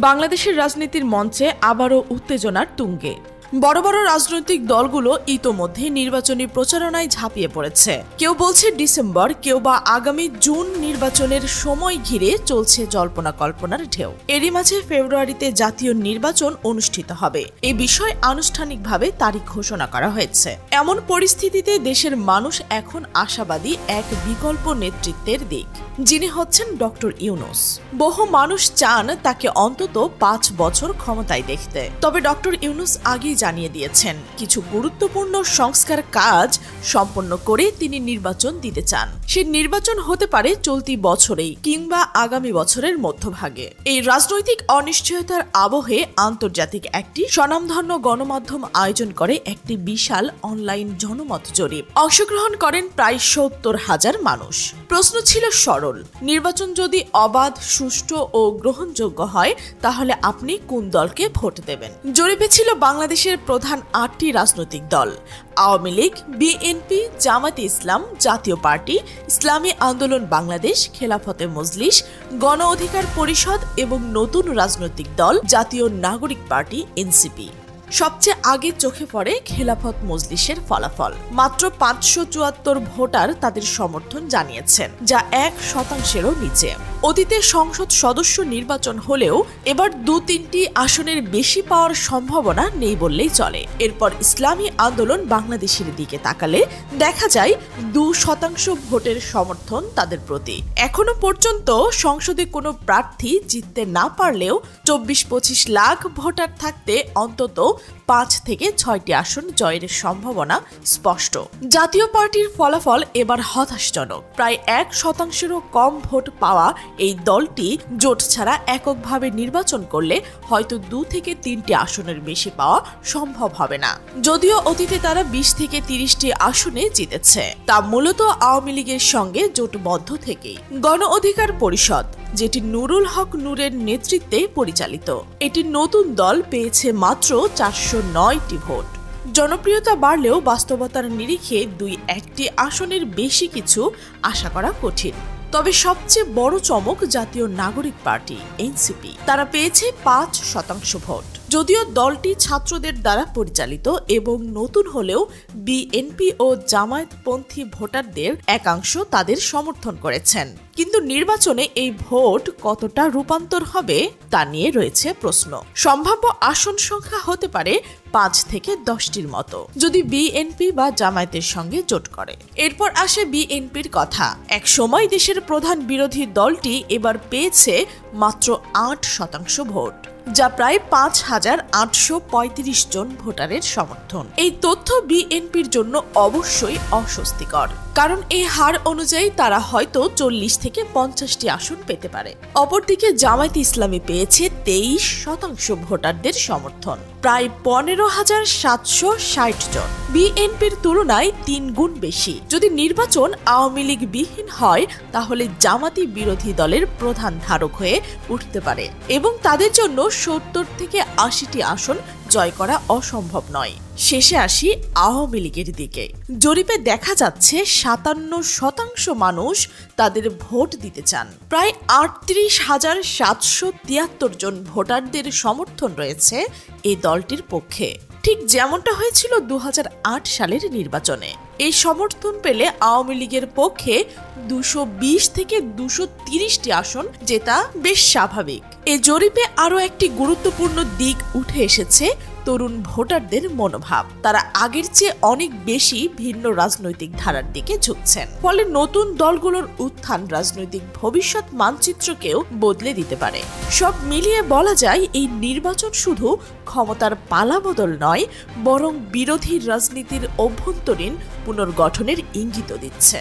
বাংলাদেশের রাজনীতির মঞ্চে আবারও উত্তেজনার তুঙ্গে। বড় বড় রাজনৈতিক দলগুলো ইতোমধ্যে নির্বাচনী প্রচারণায় ঝাঁপিয়ে পড়েছে। কেউ বলছে ডিসেম্বর, কেউ বা আগামী জুন নির্বাচনের সময় ঘিরে চলছে জল্পনা কল্পনার ঢেউ। এরই মাঝে ফেব্রুয়ারিতে জাতীয় নির্বাচন অনুষ্ঠিত হবে, এ বিষয়ে আনুষ্ঠানিকভাবে তারিখ ঘোষণা করা হয়েছে। এমন পরিস্থিতিতে দেশের মানুষ এখন আশাবাদী এক বিকল্প নেতৃত্বের দিক, যিনি হচ্ছেন ডক্টর ইউনূস। বহু মানুষ চান তাকে অন্তত 5 বছর ক্ষমতায় দেখতে। তবে ডক্টর ইউনূস আগেই জানিয়ে দিয়েছেন, কিছু গুরুত্বপূর্ণ সংস্কার কাজ সম্পন্ন করে তিনি নির্বাচন দিতে চান। সে নির্বাচন হতে পারে চলতি বছরেই কিংবা আগামী বছরের মধ্যভাগে। এই রাজনৈতিক অনিশ্চয়তার আবহে আন্তর্জাতিক একটি স্বনামধন্য গণমাধ্যম আয়োজন করে একটি বিশাল অনলাইন জনমত জরিপ। অংশগ্রহণ করেন প্রায় 70,000 মানুষ। প্রশ্ন ছিল সরল: নির্বাচন যদি অবাধ, সুষ্ঠু ও গ্রহণযোগ্য হয় তাহলে আপনি কোন দলকে ভোট দেবেন? জরিপে ছিল বাংলাদেশের প্রধান 8টি রাজনৈতিক দল: আওয়ামী লীগ, বিএনপি, জামায়াতে ইসলাম, জাতীয় পার্টি, ইসলামী আন্দোলন বাংলাদেশ, খেলাফতে মজলিস, গণ অধিকার পরিষদ এবং নতুন রাজনৈতিক দল জাতীয় নাগরিক পার্টি এনসিপি। সবচেয়ে আগে চোখে পড়ে খেলাফত মজলিসের ফলাফল। মাত্র 574 ভোটার তাদের সমর্থন জানিয়েছেন, যা 1%-এরও নিচে। অতীতে সংসদ সদস্য নির্বাচন হলেও এবার 2-3টি আসনের বেশি পাওয়ার সম্ভাবনা নেই বললেই চলে। এরপর ইসলামী আন্দোলন বাংলাদেশের দিকে তাকালে দেখা যায় 2% ভোটের সমর্থন তাদের প্রতি। এখনো পর্যন্ত সংসদে কোনো প্রার্থী জিততে না পারলেও 24-25 লাখ ভোটার থাকতে অন্তত 5 থেকে 6টি আসন জয়ের সম্ভাবনা স্পষ্ট। জাতীয় পার্টির ফলাফল এবার হতাশজনক। প্রায় 1%-এরও কম ভোট পাওয়া এই দলটি জোট ছাড়া এককভাবে নির্বাচন করলে হয়তো 2 থেকে 3টি আসনের বেশি পাওয়া সম্ভব হবে না। যদিও অতীতে তারা 20 থেকে 30টি আসনে জিতেছে, তা মূলত আওয়ামী লীগের সঙ্গে জোটবদ্ধ থেকেই। গণ অধিকার পরিষদ, যেটি নুরুল হক নূরের নেতৃত্বে পরিচালিত, এটি নতুন দল পেয়েছে মাত্র 409টি ভোট। জনপ্রিয়তা বাড়লেও বাস্তবতার নিরিখে 2-1টি আসনের বেশি কিছু আশা করা কঠিন। তবে সবচেয়ে বড় চমক জাতীয় নাগরিক পার্টি এনসিপি। তারা পেয়েছে 5% ভোট। যদিও দলটি ছাত্রদের দ্বারা পরিচালিত এবং নতুন হলেও বিএনপি ও জামায়াতপন্থী ভোটারদের একাংশ তাদের সমর্থন করেছেন। কিন্তু নির্বাচনে এই ভোট কতটা রূপান্তর হবে তা নিয়ে রয়েছে প্রশ্ন। সম্ভাব্য আসন সংখ্যা হতে পারে 5 থেকে 10টির মতো, যদি বিএনপি বা জামায়াতের সঙ্গে জোট করে। এরপর আসে বিএনপির কথা। এক সময় দেশের প্রধান বিরোধী দলটি এবার পেয়েছে মাত্র 8% ভোট, যা প্রায় 5,835 জন ভোটারের সমর্থন। এই তথ্য বিএনপির জন্য অবশ্যই অস্বস্তিকর, কারণ এই হার অনুযায়ী তারা হয়তো 40 থেকে 50টি আসন পেতে পারে। অপরদিকে জামায়াতে ইসলামী পেয়েছে 23% ভোটারদের সমর্থন, প্রায় 15,760 জন, বিএনপির তুলনায় 3 গুণ বেশি। যদি নির্বাচন আওয়ামী লীগ বিহীন হয় তাহলে জামাতি বিরোধী দলের প্রধান ধারক হয়ে উঠতে পারে এবং তাদের জন্য 70 থেকে 80টি আসন জয় করা অসম্ভব নয়। শেষে আসি আওয়ামী লীগের দিকে। জরিপে দেখা যাচ্ছে 57% মানুষ তাদের ভোট দিতে চান। প্রায় 38,773 জন ভোটারদের সমর্থন রয়েছে এই দলটির পক্ষে, ঠিক যেমনটা হয়েছিল 2008 সালের নির্বাচনে। এই সমর্থন পেলে আওয়ামী লীগের পক্ষে 220 থেকে 230টি আসন জেতা বেশ স্বাভাবিক। এই জরিপে আরও একটি গুরুত্বপূর্ণ দিক উঠে এসেছে: তরুণ ভোটারদের মনোভাব। তারা আগের চেয়ে অনেক বেশি ভিন্ন রাজনৈতিক ধারার দিকে ঝুঁকছেন। ফলে নতুন দলগুলোর উত্থান রাজনৈতিক ভবিষ্যৎ মানচিত্রকেও বদলে দিতে পারে। সব মিলিয়ে বলা যায়, এই নির্বাচন শুধু ক্ষমতার পালাবদল নয়, বরং বিরোধী রাজনীতির অভ্যন্তরীণ পুনর্গঠনের ইঙ্গিত দিচ্ছে।